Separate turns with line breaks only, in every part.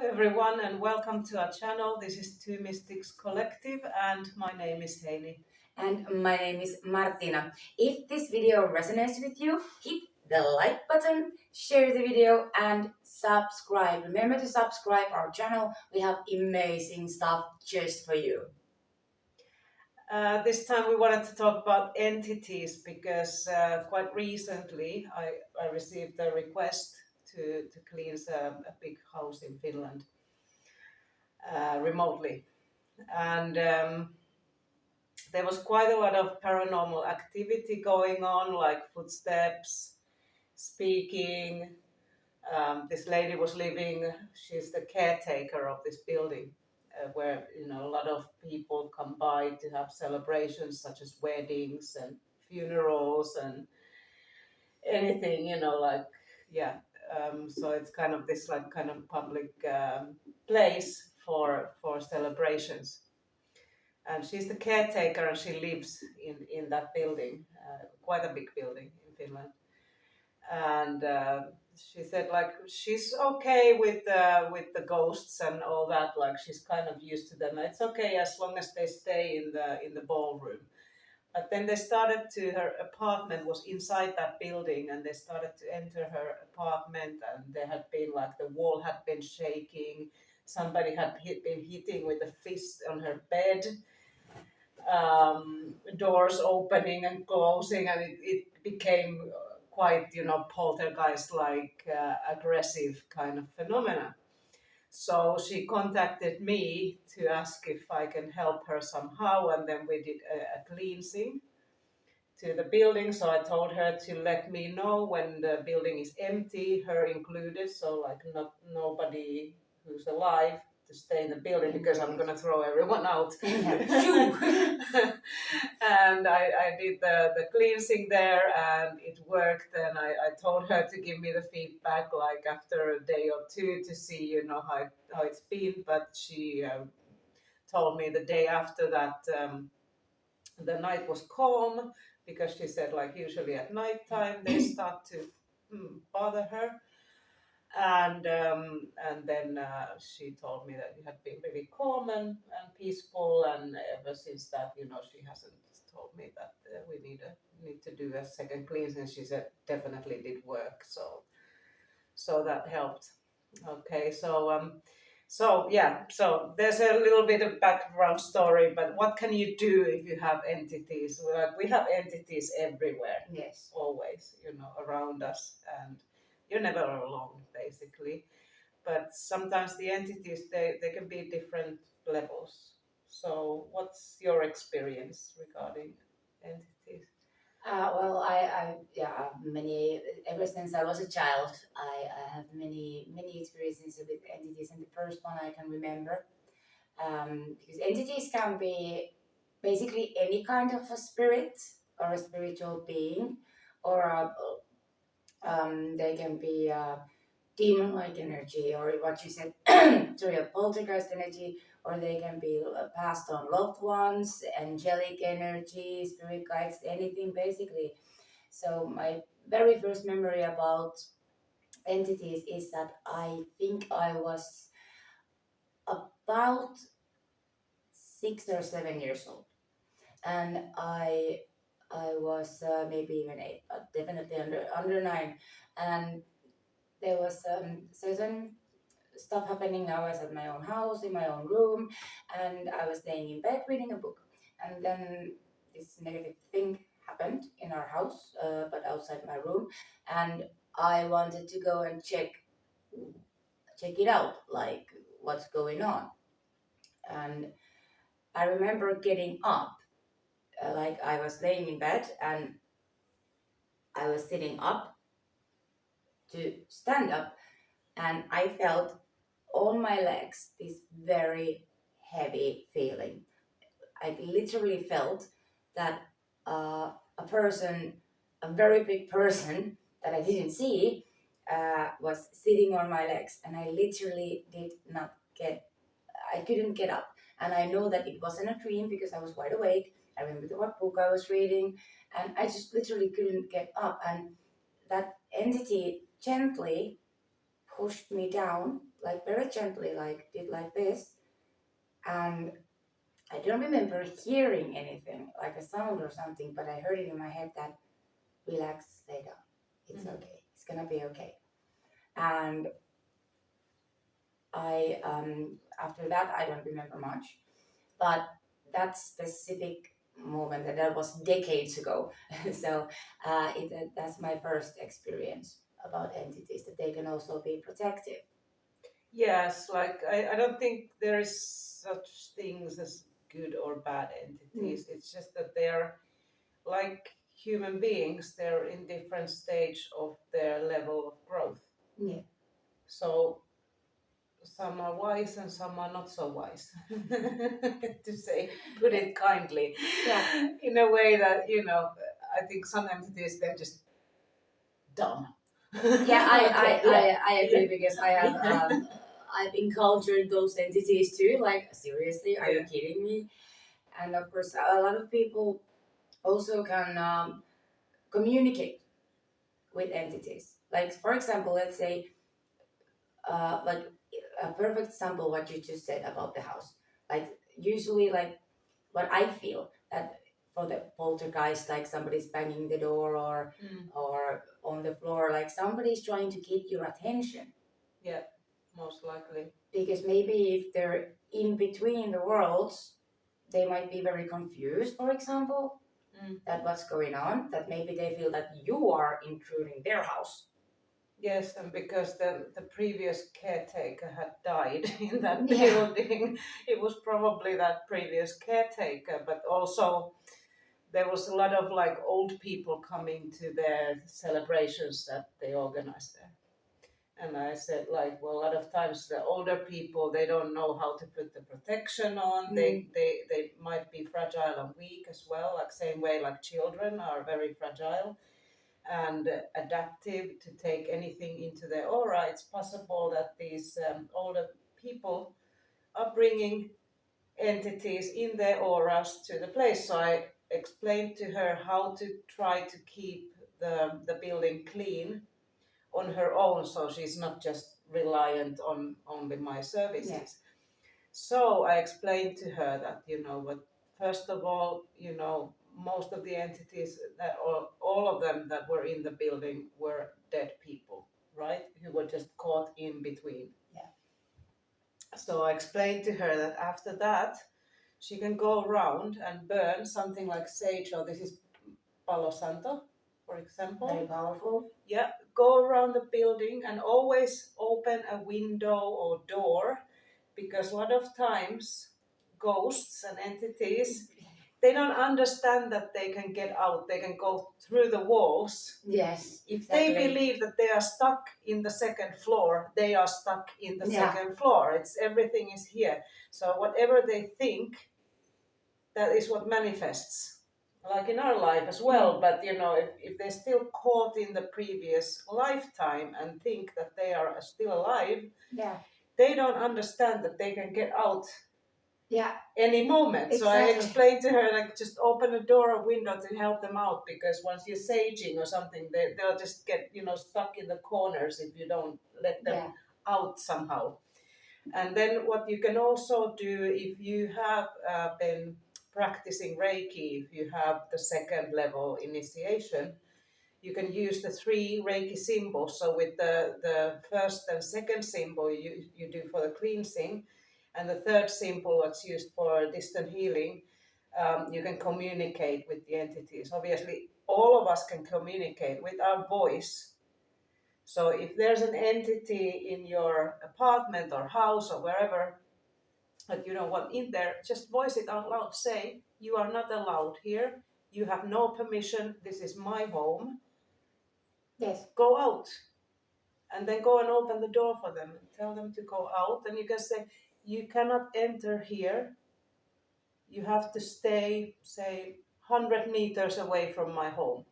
everyone, and welcome to our channel. This is Two Mystics Collective, and my name is Heini.
And my name is Martina. If this video resonates with you, hit the like button, share the video, and subscribe. Remember to subscribe our channel. We have amazing stuff just for you.
This time we wanted to talk about entities because quite recently I received a request to cleanse a big house in Finland remotely. And there was quite a lot of paranormal activity going on, like footsteps, speaking. This lady was living, she's the caretaker of this building where a lot of people come by to have celebrations such as weddings and funerals and anything, like, yeah. So it's kind of this like kind of public place for celebrations. And she's the caretaker and she lives in that building, quite a big building in Finland. And she said like she's okay with the ghosts and all that, like she's kind of used to them. It's okay as long as they stay in the ballroom. But then they started to, her apartment was inside that building, and they started to enter her apartment, and there had been like the wall had been shaking, somebody had been hitting with a fist on her bed, doors opening and closing, and it became quite, poltergeist like aggressive kind of phenomena. So she contacted me to ask if I can help her somehow, and then we did a cleansing to the building. So I told her to let me know when the building is empty, her included, so like not nobody who's alive to stay in the building, because I'm gonna throw everyone out. And I did the cleansing there, and it worked. And I told her to give me the feedback like after a day or two to see how it's been. But she told me the day after that the night was calm, because she said like usually at night time they start to bother her. And then she told me that it had been really calm and peaceful, and ever since that, she hasn't told me that we need to do a second cleansing. She said definitely did work, so that helped. Okay, so yeah, so there's a little bit of background story, but what can you do if you have entities? Like we have entities everywhere,
Yes.
always, around us, and you're never alone, basically. But sometimes the entities, they can be different levels. So what's your experience regarding entities?
Well, I many, ever since I was a child, I have many experiences with entities, and the first one I can remember, because entities can be basically any kind of a spirit or a spiritual being, or they can be demon-like energy, or what you said, sorry, a poltergeist energy, or they can be passed on loved ones, angelic energy, spirit guides, anything basically. So my very first memory about entities is that I think I was about 6 or 7 years old, and I was maybe even 8, but definitely under 9, and there was certain stuff happening. I was at my own house in my own room, and I was laying in bed reading a book, and then this negative thing happened in our house, but outside my room, and I wanted to go and check it out, like what's going on. And I remember getting up, like I was laying in bed and I was sitting up to stand up, and I felt on my legs this very heavy feeling. I literally felt that a person, a very big person that I didn't see, was sitting on my legs, and I literally did not I couldn't get up. And I know that it wasn't a dream because I was wide awake. I remember what book I was reading, and I just literally couldn't get up. And that entity gently pushed me down, like very gently, like did like this, and I don't remember hearing anything like a sound or something, but I heard it in my head that relax, lay down, it's okay, it's gonna be okay. And I after that I don't remember much, but that specific moment, and that was decades ago. So that's my first experience about entities, that they can also be protective.
Yes, like I don't think there is such things as good or bad entities. It's just that they're like human beings, they're in different stage of their level of growth.
Yeah.
So some are wise and some are not so wise, to say, put it kindly.
Yeah.
In a way that, I think some entities, they're just dumb.
Yeah,
Okay, yeah.
I agree,
Yeah.
because I have I've encountered those entities too. Like, seriously, are you
Yeah.
kidding me? And of course, a lot of people also can communicate with entities. Like, for example, let's say, like a perfect example what you just said about the house. Like, usually, like what I feel that for the poltergeist, like somebody's banging the door, or on the floor, like somebody's trying to get your attention.
Yeah, most likely.
Because maybe if they're in between the worlds, they might be very confused, for example, that what's going on, that maybe they feel that you are intruding their house.
Yes, and because the previous caretaker had died in that
Yeah.
building, it was probably that previous caretaker, but also there was a lot of like old people coming to their celebrations that they organized there. And I said, like, well, a lot of times the older people, they don't know how to put the protection on. They might be fragile and weak as well, like same way like children are very fragile and adaptive to take anything into their aura. It's possible that these older people are bringing entities in their auras to the place. So I explained to her how to try to keep the building clean on her own, so she's not just reliant on only my services.
Yeah.
So I explained to her that, what, first of all, most of the entities, that all of them that were in the building were dead people, right? Who were just caught in between.
Yeah.
So I explained to her that after that, she can go around and burn something like sage, or this is Palo Santo, for example.
Very powerful.
Yeah, go around the building and always open a window or door, because a lot of times ghosts and entities, they don't understand that they can get out, they can go through the walls.
Yes.
If
Exactly.
they believe that they are stuck in the second floor, they are stuck in the
Yeah.
second floor. It's everything is here. So whatever they think, that is what manifests, like in our life as well. But if they're still caught in the previous lifetime and think that they are still alive,
Yeah.
they don't understand that they can get out
Yeah.
any moment. So I
Exactly.
explained to her, like, just open a door or window to help them out, because once you're saging or something, they'll just get stuck in the corners if you don't let them
Yeah.
out somehow. And then what you can also do, if you have been practicing Reiki, if you have the second level initiation, you can use the 3 Reiki symbols. So with the first and second symbol, you do for the cleansing, and the third symbol that's used for distant healing, you can communicate with the entities. Obviously, all of us can communicate with our voice. So if there's an entity in your apartment or house or wherever that you don't want in there, just voice it out loud. Say, you are not allowed here. You have no permission. This is my home.
Yes.
Go out. And then go and open the door for them and tell them to go out. And you can say, you cannot enter here. You have to stay, say, 100 meters away from my home.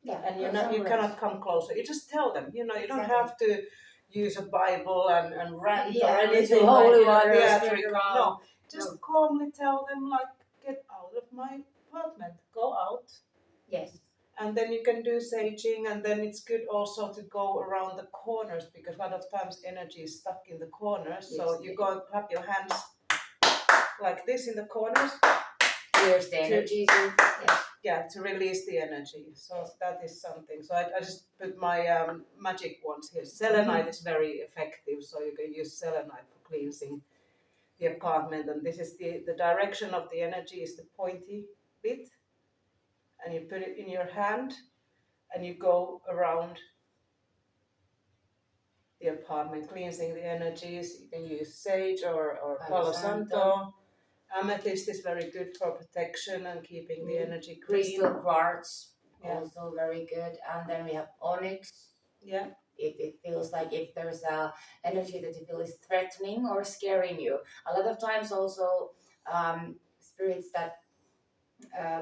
Yeah.
And
Go
you
somewhere else.
cannot come closer. You just tell them, you don't
Exactly.
have to use a Bible and rant or
Yeah,
anything
little
like
holy water,
theatrical.
spiritual.
No, just
No.
calmly tell them, like, get out of my apartment, go out.
Yes.
And then you can do saging, and then it's good also to go around the corners because a lot of times energy is stuck in the corners.
Yes,
So you go and clap your hands like this in the corners.
Here's the energy. Yes.
Yeah, to release the energy. So
Yes.
that is something. So I just put my magic wands here. Selenite is very effective, so you can use selenite for cleansing the apartment. And this is the direction of the energy is the pointy bit, and you put it in your hand, and you go around the apartment, cleansing the energies. You can use sage or Palo Santo. Amethyst is very good for protection and keeping the energy clean.
Crystal quartz, also very good. And then we have onyx.
Yeah.
If it feels like if there's a energy that you feel is threatening or scaring you. A lot of times also spirits that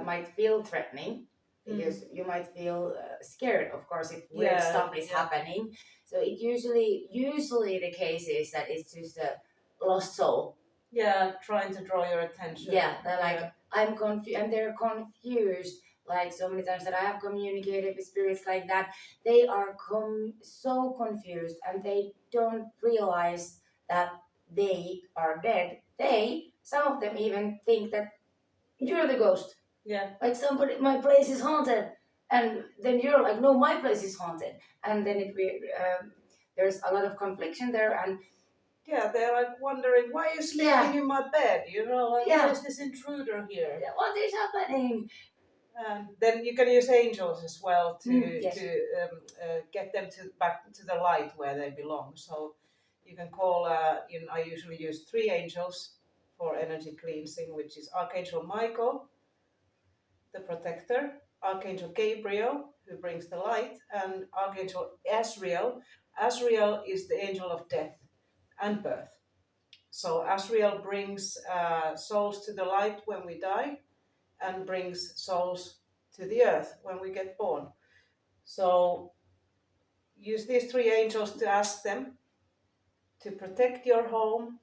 might feel threatening because you might feel scared, of course, if weird stuff is happening. So it usually the case is that it's just a lost soul.
Yeah, trying to draw your attention.
Yeah, they're like, I'm confused, and they're confused. Like so many times that I have communicated with spirits like that, they are so confused and they don't realize that they are dead. Some of them even think that you're the ghost.
Yeah.
Like my place is haunted. And then you're like, no, my place is haunted. And then there's a lot of confliction there. And
yeah, they're like wondering, why are you sleeping in my bed? You know, like, why is this intruder here?
What is happening?
And then you can use angels as well to get them back to the light where they belong. So you can call. I usually use 3 angels for energy cleansing, which is Archangel Michael, the protector, Archangel Gabriel, who brings the light, and Archangel Azrael. Azrael is the angel of death and birth. So Azrael brings souls to the light when we die, and brings souls to the earth when we get born. So use these 3 angels to ask them to protect your home,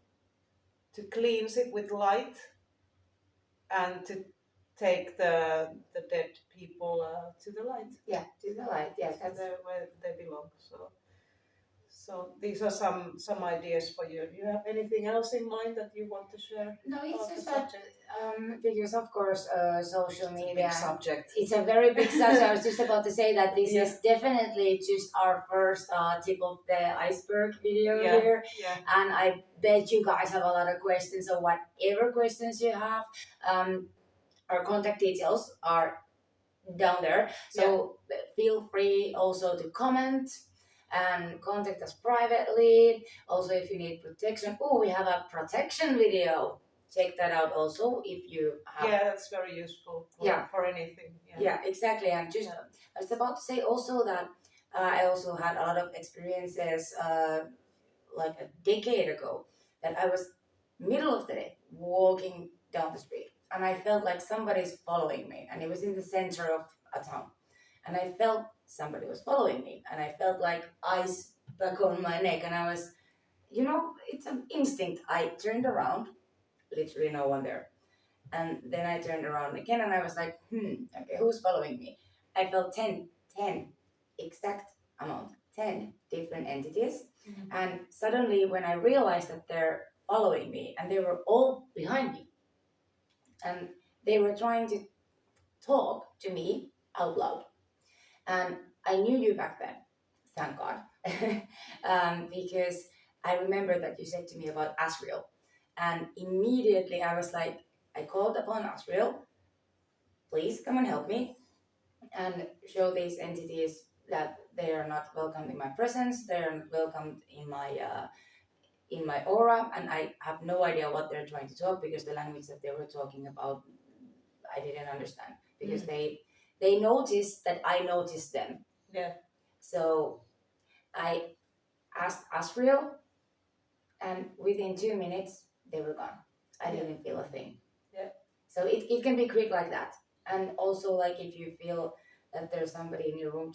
to cleanse it with light, and to take the dead people to the light.
Yeah, to the light. Yes, that's
where they belong. So these are some ideas for you. Do you have anything else in mind that you want to share?
No, it's just that because of course social media.
It's a big subject.
It's a very big subject. I was just about to say that this is definitely just our first tip of the iceberg video here. Yeah. And I bet you guys have a lot of questions. So whatever questions you have, our contact details are down there. So feel free also to comment and contact us privately. Also, if you need protection, we have a protection video. Check that out also if you have.
Yeah, that's very useful for anything.
Yeah, exactly. And just I was about to say also that I also had a lot of experiences like a decade ago that I was middle of the day walking down the street and I felt like somebody's following me, and it was in the center of a town. And I felt somebody was following me, and I felt like ice back on my neck, and I was, it's an instinct. I turned around, literally no one there. And then I turned around again, and I was like, okay, who's following me? I felt 10 exact amount, 10 different entities. Mm-hmm. And suddenly when I realized that they're following me, and they were all behind me, and they were trying to talk to me out loud. And I knew you back then, thank God, because I remember that you said to me about Azrael. And immediately I was like, I called upon Azrael, please come and help me and show these entities that they are not welcome in my presence, they are not welcome in my aura, and I have no idea what they're trying to talk, because the language that they were talking about, I didn't understand, because they noticed that I noticed them.
Yeah.
So I asked Azrael, and within 2 minutes they were gone. I didn't feel a thing.
Yeah.
So it can be quick like that. And also, like, if you feel that there's somebody in your room,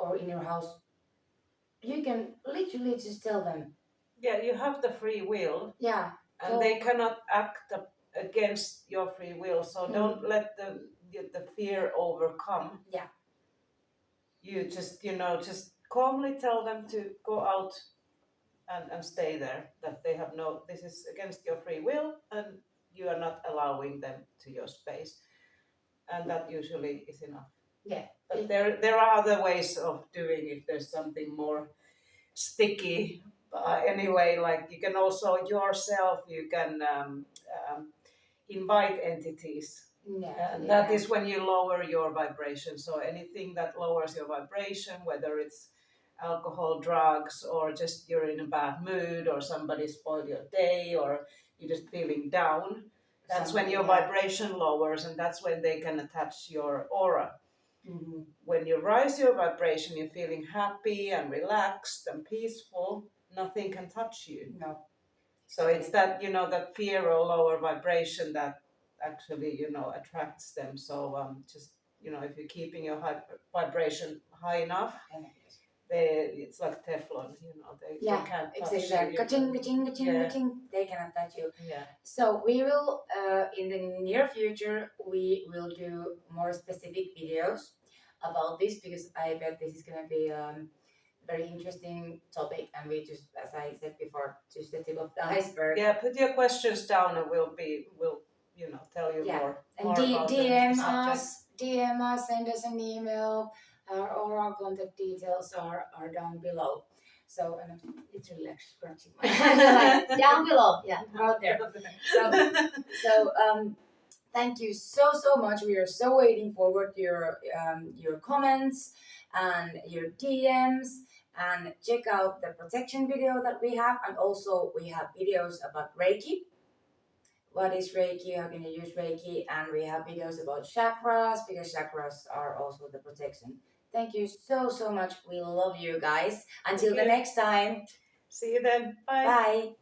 or in your house, you can literally just tell them.
Yeah, you have the free will.
Yeah.
And they cannot act against your free will. So don't let the fear overcome.
Yeah.
You just just calmly tell them to go out and stay there. That they have no, this is against your free will, and you are not allowing them to your space, and that usually is enough.
Yeah.
But there are other ways of doing if there's something more sticky. Anyway, like you can also yourself, you can invite entities.
Yeah.
And that is when you lower your vibration. So anything that lowers your vibration, whether it's alcohol, drugs, or just you're in a bad mood, or somebody spoiled your day, or you're just feeling down, that's when your vibration lowers, and that's when they can attach your aura.
Mm-hmm.
When you rise your vibration, you're feeling happy and relaxed and peaceful, nothing can touch you.
No.
So it's that, that fear or lower vibration that actually, attracts them. So just, if you're keeping your vibration high enough, it's like Teflon, they can't touch
exactly.
you.
Ka-ching, ka-ching, ka-ching,
Yeah.
ka-ching. They cannot touch you.
Yeah.
So we will, in the near future, we will do more specific videos about this, because I bet this is gonna be very interesting topic, and we just, as I said before, just the tip of the iceberg.
Yeah, put your questions down, and we'll tell you
and
more about
DM
the subject.
DM us, send us an email. Our contact details are down below. So, and I'm literally like scratching my hand. Like, down below, yeah, out there. So thank you so much. We are so waiting forward to your comments and your DMs. And check out the protection video that we have, and also we have videos about Reiki. What is Reiki? How can you use Reiki? And we have videos about chakras, because chakras are also the protection. Thank you so much. We love you guys. Until the next time.
See you then. Bye.
Bye.